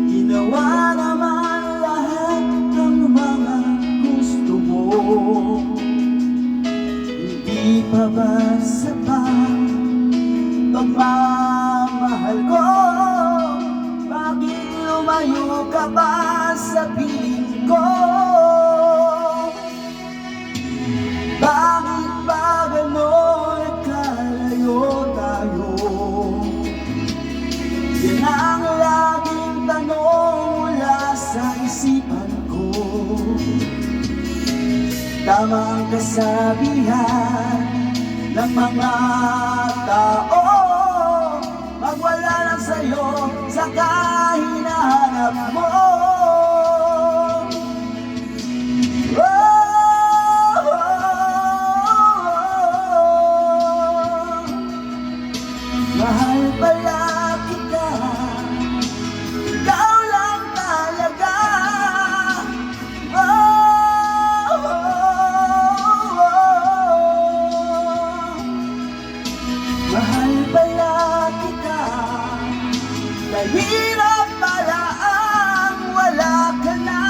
Ginawa naman lahat ng mga gusto mo. Hindi pa ba sapat pagmamahal ko? Bakit lumayo ka ba sa piling ko? Bakit ba gano'n nagkalayo tayo? Yan ang laging tanong mula sa isipan ko. Tama ang kasabihan ng mga tao, magwala lang sa'yo sa hinahanap mo. Mahal pala kita, ikaw lang talaga. Mahal pala kita, kahirap pala ang wala ka na.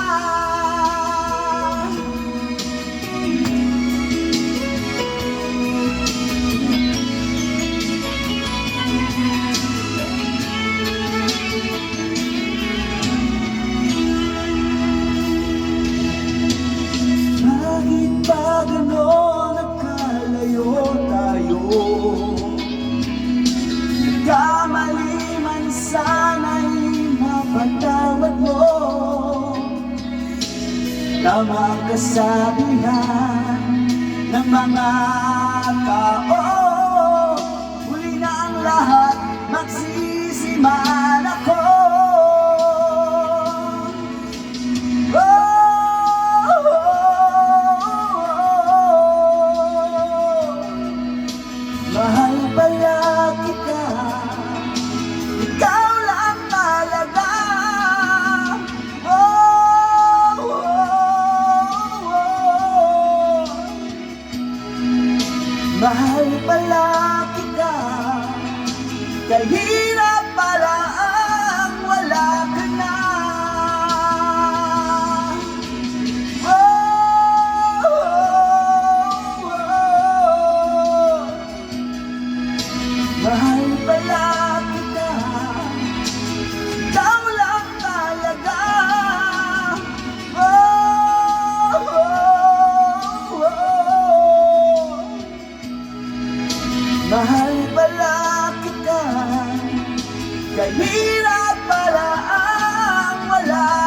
Bakit ba gano'n nagkalayo tayo? Kamali man sana'y mapatawad mo. Tama ang kasabihan ng mga tao, huli na ang lahat, magsisiman ako. Mahal pala kita, ikaw lang talaga. Mahal pala kita, kahirap pala ang wala ka na. Mahal pala kita, ikaw lang talaga. Mahal pala kita, kahirap pala ang wala